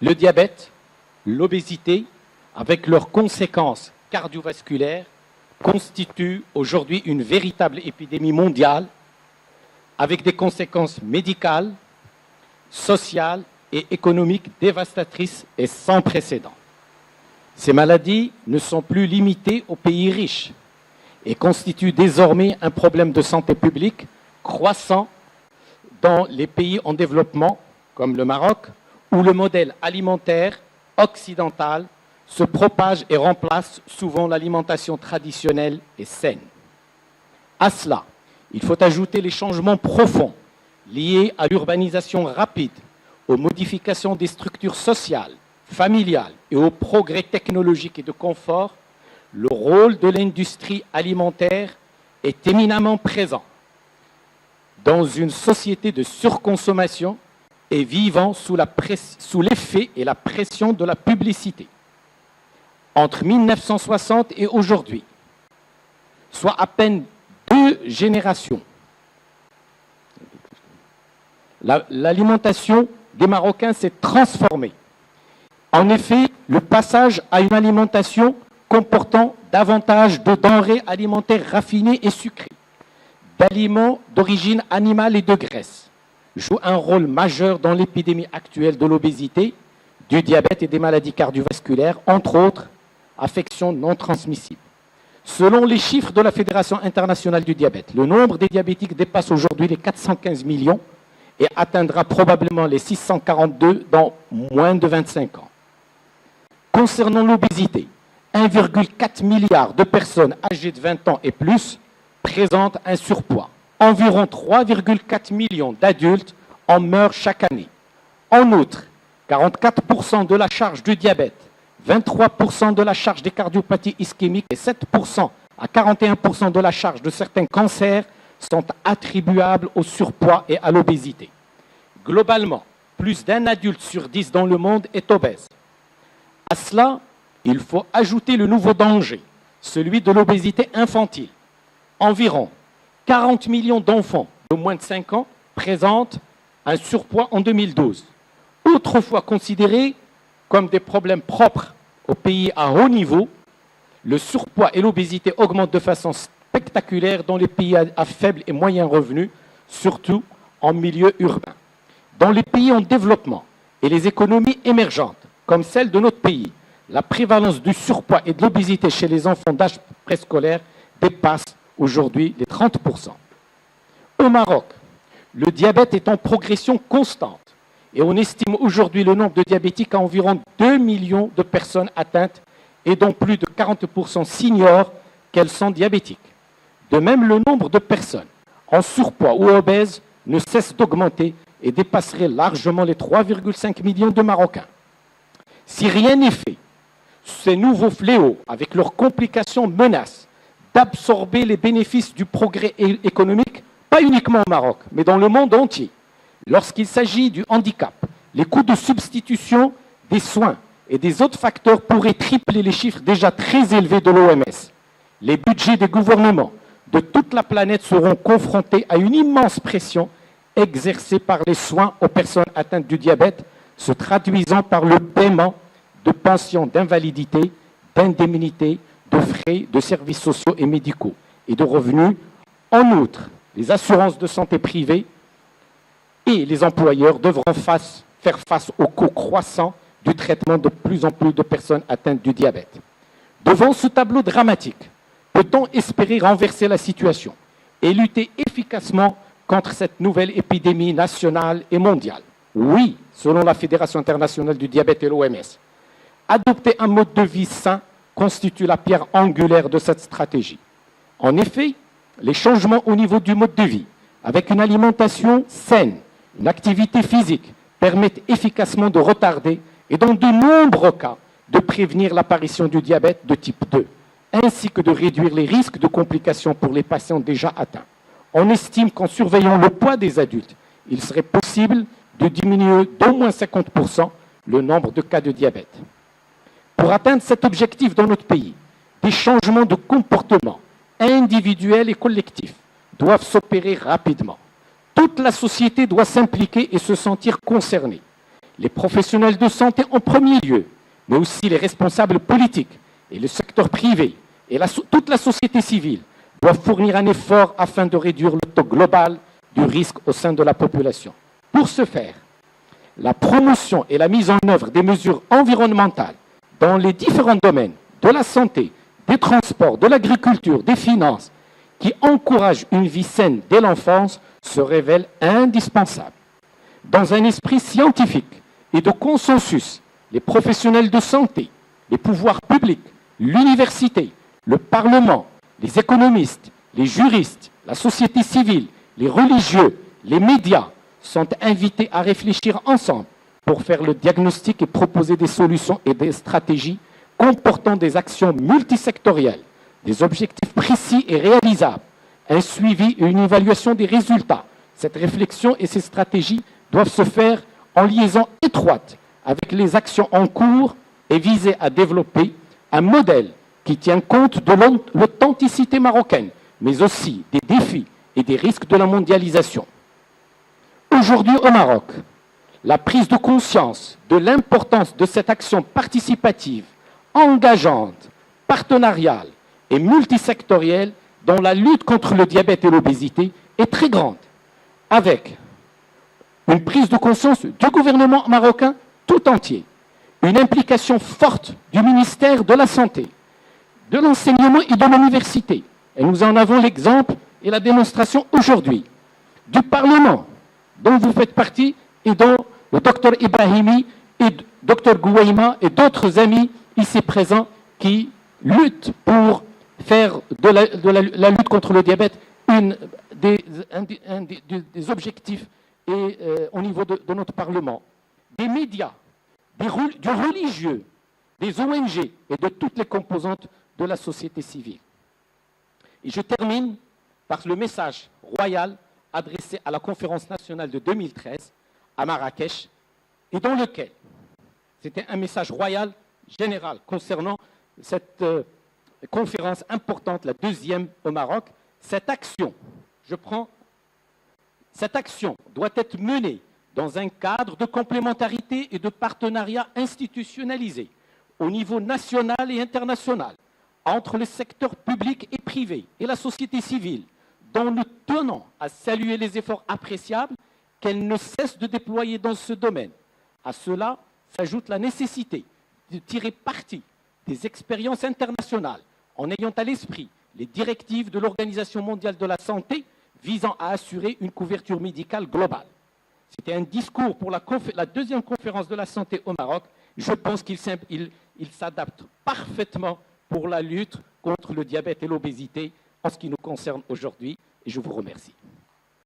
Le diabète, l'obésité, avec leurs conséquences cardiovasculaires, constituent aujourd'hui une véritable épidémie mondiale avec des conséquences médicales, sociales et économiques dévastatrices et sans précédent. Ces maladies ne sont plus limitées aux pays riches et constituent désormais un problème de santé publique croissant dans les pays en développement, comme le Maroc, où le modèle alimentaire occidental se propage et remplace souvent l'alimentation traditionnelle et saine. À cela, il faut ajouter les changements profonds liés à l'urbanisation rapide, aux modifications des structures sociales, familiales et aux progrès technologiques et de confort. Le rôle de l'industrie alimentaire est éminemment présent dans une société de surconsommation et vivant sous l'effet et la pression de la publicité. Entre 1960 et aujourd'hui, soit à peine 2 générations, l'alimentation des Marocains s'est transformée. En effet, le passage à une alimentation comportant davantage de denrées alimentaires raffinées et sucrées, d'aliments d'origine animale et de graisse, joue un rôle majeur dans l'épidémie actuelle de l'obésité, du diabète et des maladies cardiovasculaires, entre autres affections non transmissibles. Selon les chiffres de la Fédération internationale du diabète, le nombre des diabétiques dépasse aujourd'hui les 415 millions et atteindra probablement les 642 dans moins de 25 ans. Concernant l'obésité, 1,4 milliard de personnes âgées de 20 ans et plus présentent un surpoids. Environ 3,4 millions d'adultes en meurent chaque année. En outre, 44% de la charge du diabète, 23% de la charge des cardiopathies ischémiques et 7% à 41% de la charge de certains cancers sont attribuables au surpoids et à l'obésité. Globalement, plus d'un adulte sur 10 dans le monde est obèse. À cela, il faut ajouter le nouveau danger, celui de l'obésité infantile. Environ 40 millions d'enfants de moins de 5 ans présentent un surpoids en 2012. Autrefois considérés comme des problèmes propres aux pays à haut niveau, le surpoids et l'obésité augmentent de façon spectaculaire dans les pays à faible et moyen revenu, surtout en milieu urbain. Dans les pays en développement et les économies émergentes, comme celle de notre pays, la prévalence du surpoids et de l'obésité chez les enfants d'âge préscolaire dépasse aujourd'hui les 30%. Au Maroc, le diabète est en progression constante et on estime aujourd'hui le nombre de diabétiques à environ 2 millions de personnes atteintes et dont plus de 40% s'ignorent qu'elles sont diabétiques. De même, le nombre de personnes en surpoids ou obèses ne cesse d'augmenter et dépasserait largement les 3,5 millions de Marocains. Si rien n'est fait, ces nouveaux fléaux, avec leurs complications, menacent d'absorber les bénéfices du progrès économique, pas uniquement au Maroc, mais dans le monde entier. Lorsqu'il s'agit du handicap, les coûts de substitution des soins et des autres facteurs pourraient tripler les chiffres déjà très élevés de l'OMS. Les budgets des gouvernements de toute la planète seront confrontés à une immense pression exercée par les soins aux personnes atteintes du diabète, se traduisant par le paiement de pensions d'invalidité, d'indemnités, de frais de services sociaux et médicaux et de revenus. En outre, les assurances de santé privées et les employeurs devront faire face aux coûts croissants du traitement de plus en plus de personnes atteintes du diabète. Devant ce tableau dramatique, peut-on espérer renverser la situation et lutter efficacement contre cette nouvelle épidémie nationale et mondiale? Oui, selon la Fédération internationale du diabète et l'OMS. Adopter un mode de vie sain constitue la pierre angulaire de cette stratégie. En effet, les changements au niveau du mode de vie, avec une alimentation saine, une activité physique, permettent efficacement de retarder et dans de nombreux cas de prévenir l'apparition du diabète de type 2, ainsi que de réduire les risques de complications pour les patients déjà atteints. On estime qu'en surveillant le poids des adultes, il serait possible de diminuer d'au moins 50% le nombre de cas de diabète. Pour atteindre cet objectif dans notre pays, des changements de comportement individuels et collectifs doivent s'opérer rapidement. Toute la société doit s'impliquer et se sentir concernée. les professionnels de santé en premier lieu, mais aussi les responsables politiques et le secteur privé et toute la société civile doivent fournir un effort afin de réduire le taux global du risque au sein de la population. Pour ce faire, la promotion et la mise en œuvre des mesures environnementales dans les différents domaines de la santé, des transports, de l'agriculture, des finances, qui encouragent une vie saine dès l'enfance, se révèlent indispensables. Dans un esprit scientifique et de consensus, les professionnels de santé, les pouvoirs publics, l'université, le Parlement, les économistes, les juristes, la société civile, les religieux, les médias sont invités à réfléchir ensemble pour faire le diagnostic et proposer des solutions et des stratégies comportant des actions multisectorielles, des objectifs précis et réalisables, un suivi et une évaluation des résultats. Cette réflexion et ces stratégies doivent se faire en liaison étroite avec les actions en cours et viser à développer un modèle qui tient compte de l'authenticité marocaine, mais aussi des défis et des risques de la mondialisation. Aujourd'hui au Maroc, la prise de conscience de l'importance de cette action participative, engageante, partenariale et multisectorielle dans la lutte contre le diabète et l'obésité est très grande, avec une prise de conscience du gouvernement marocain tout entier, une implication forte du ministère de la Santé, de l'enseignement et de l'université. Et nous en avons l'exemple et la démonstration aujourd'hui. Du Parlement, dont vous faites partie, et dont le docteur Ibrahimi et le docteur Gouaïma et d'autres amis ici présents qui luttent pour faire de la lutte contre le diabète un des objectifs et, au niveau de notre Parlement. Des médias, du religieux, des ONG et de toutes les composantes de la société civile. Et je termine par le message royal adressé à la conférence nationale de 2013 à Marrakech et dans lequel c'était un message royal général concernant cette conférence importante, la deuxième au Maroc. Cette action doit être menée dans un cadre de complémentarité et de partenariat institutionnalisé au niveau national et international entre le secteur public et privé et la société civile, dont nous tenons à saluer les efforts appréciables qu'elle ne cesse de déployer dans ce domaine. À cela s'ajoute la nécessité de tirer parti des expériences internationales en ayant à l'esprit les directives de l'Organisation mondiale de la santé visant à assurer une couverture médicale globale. C'était un discours pour la deuxième conférence de la santé au Maroc. Je pense qu'il s'adapte parfaitement pour la lutte contre le diabète et l'obésité en ce qui nous concerne aujourd'hui. Et je vous remercie.